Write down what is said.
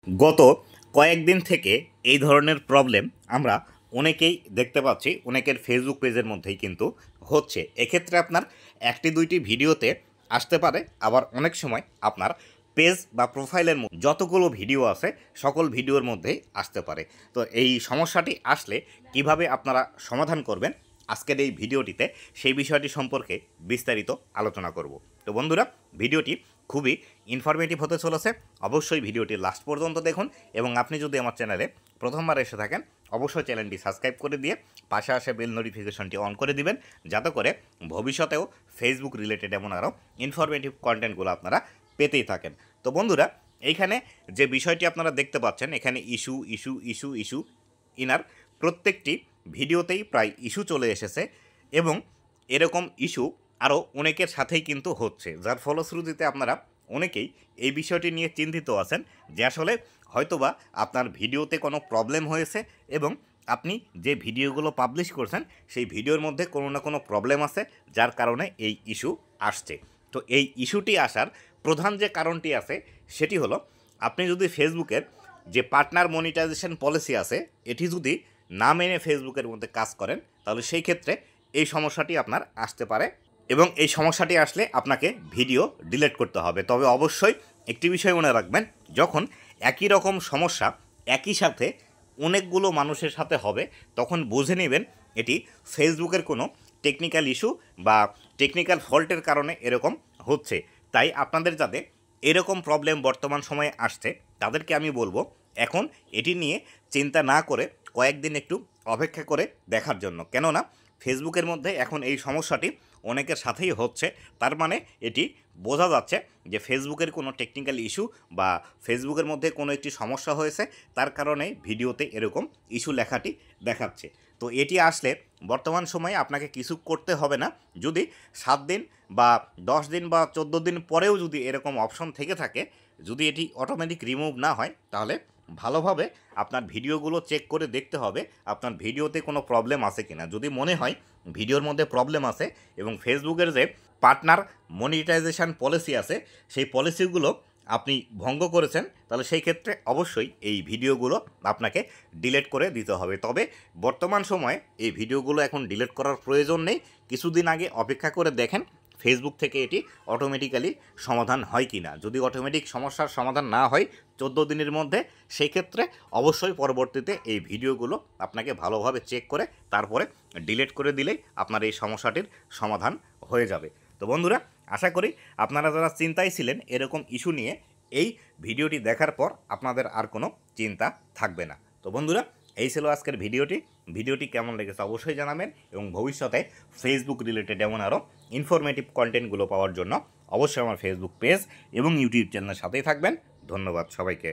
গত কয়েকদিন থেকে এই ধরনের প্রবলেম আমরা অনেকেই দেখতে পাচ্ছি, অনেকের ফেসবুক পেজের মধ্যেই কিন্তু হচ্ছে। এক্ষেত্রে আপনার একটি দুইটি ভিডিওতে আসতে পারে, আবার অনেক সময় আপনার পেজ বা প্রোফাইলের যতগুলো ভিডিও আছে সকল ভিডিওর মধ্যেই আসতে পারে। তো এই সমস্যাটি আসলে কিভাবে আপনারা সমাধান করবেন, আজকের এই ভিডিওটিতে সেই বিষয়টি সম্পর্কে বিস্তারিত আলোচনা করব। তো বন্ধুরা, ভিডিওটি খুবই ইনফরমেটিভ হতে চলেছে। অবশ্যই ভিডিওটি লাস্ট পর্যন্ত দেখুন, এবং আপনি যদি আমার চ্যানেলে প্রথমবার এসে থাকেন অবশ্যই চ্যানেলটি সাবস্ক্রাইব করে দিয়ে পাশে আসে বেল নোটিফিকেশনটি অন করে দিবেন, যাতে করে ভবিষ্যতেও ফেসবুক রিলেটেড এমন আরও ইনফরমেটিভ কন্টেন্টগুলো আপনারা পেতেই থাকেন। তো বন্ধুরা, এইখানে যে বিষয়টি আপনারা দেখতে পাচ্ছেন, এখানে issue issue issue issue inner প্রত্যেকটি ভিডিওতেই প্রায় ইস্যু চলে এসেছে, এবং এরকম ইস্যু আরও অনেকের সাথেই কিন্তু হচ্ছে, যার ফলশ্রুতিতে আপনারা অনেকেই এই বিষয়টি নিয়ে চিন্তিত আছেন যে আসলে হয়তোবা আপনার ভিডিওতে কোনো প্রবলেম হয়েছে, এবং আপনি যে ভিডিওগুলো পাবলিশ করছেন সেই ভিডিওর মধ্যে কোনো না কোনো প্রবলেম আছে, যার কারণে এই ইস্যু আসছে। তো এই ইস্যুটি আসার প্রধান যে কারণটি আছে সেটি হলো, আপনি যদি ফেসবুকের যে পার্টনার মনিটাইজেশন পলিসি আছে এটি যদি না মেনে ফেসবুকের মধ্যে কাজ করেন, তাহলে সেই ক্ষেত্রে এই সমস্যাটি আপনার আসতে পারে, এবং এই সমস্যাটি আসলে আপনাকে ভিডিও ডিলিট করতে হবে। তবে অবশ্যই একটি বিষয় মনে রাখবেন, যখন একই রকম সমস্যা একই সাথে অনেকগুলো মানুষের সাথে হবে, তখন বুঝে নেবেন এটি ফেসবুকের কোনো টেকনিক্যাল ইস্যু বা টেকনিক্যাল ফল্টের কারণে এরকম হচ্ছে। তাই আপনাদের যাতে এরকম প্রবলেম বর্তমান সময়ে আসছে তাদেরকে আমি বলবো, এখন এটি নিয়ে চিন্তা না করে কয়েকদিন একটু অপেক্ষা করে দেখার জন্য। কেননা ফেসবুকের মধ্যে এখন এই সমস্যাটি অনেকের সাথেই হচ্ছে, তার মানে এটি বোঝা যাচ্ছে যে ফেসবুকের কোনো টেকনিক্যাল ইস্যু বা ফেসবুকের মধ্যে কোনো একটি সমস্যা হয়েছে, তার কারণে ভিডিওতে এরকম ইস্যু লেখাটি দেখাচ্ছে। তো এটি আসলে বর্তমান সময়ে আপনাকে কিছু করতে হবে না। যদি 7 দিন বা 10 দিন বা 14 দিন পরেও যদি এরকম অপশন থেকে থাকে, যদি এটি অটোমেটিক রিমুভ না হয়, তাহলে ভালোভাবে আপনার ভিডিওগুলো চেক করে দেখতে হবে আপনার ভিডিওতে কোনো প্রবলেম আছে কিনা। যদি মনে হয় ভিডিওর মধ্যে প্রবলেম আছে এবং ফেসবুকের যে পার্টনার মনিটাইজেশন পলিসি আছে সেই পলিসিগুলো আপনি ভঙ্গ করেছেন, তাহলে সেই ক্ষেত্রে অবশ্যই এই ভিডিওগুলো আপনাকে ডিলিট করে দিতে হবে। তবে বর্তমান সময়ে এই ভিডিওগুলো এখন ডিলিট করার প্রয়োজন নেই। কিছুদিন আগে অপেক্ষা করে দেখেন ফেসবুক থেকে এটি অটোমেটিক্যালি সমাধান হয় কি না। যদি অটোমেটিক সমস্যার সমাধান না হয় 14 দিনের মধ্যে, সেই ক্ষেত্রে অবশ্যই পরবর্তীতে এই ভিডিওগুলো আপনাকে ভালোভাবে চেক করে তারপরে ডিলিট করে দিলেই আপনার এই সমস্যাটির সমাধান হয়ে যাবে। তো বন্ধুরা, আশা করি আপনারা যারা চিন্তায় ছিলেন এরকম ইস্যু নিয়ে, এই ভিডিওটি দেখার পর আপনাদের আর কোনো চিন্তা থাকবে না। তো বন্ধুরা, এই ছিল আজকের ভিডিওটি কেমন লেগেছে অবশ্যই জানাবেন, এবং ভবিষ্যতে ফেসবুক রিলেটেড এমন আরও ইনফরমেটিভ কন্টেন্টগুলো পাওয়ার জন্য অবশ্যই আমার ফেসবুক পেজ এবং ইউটিউব চ্যানেলের সাথেই থাকবেন। ধন্যবাদ সবাইকে।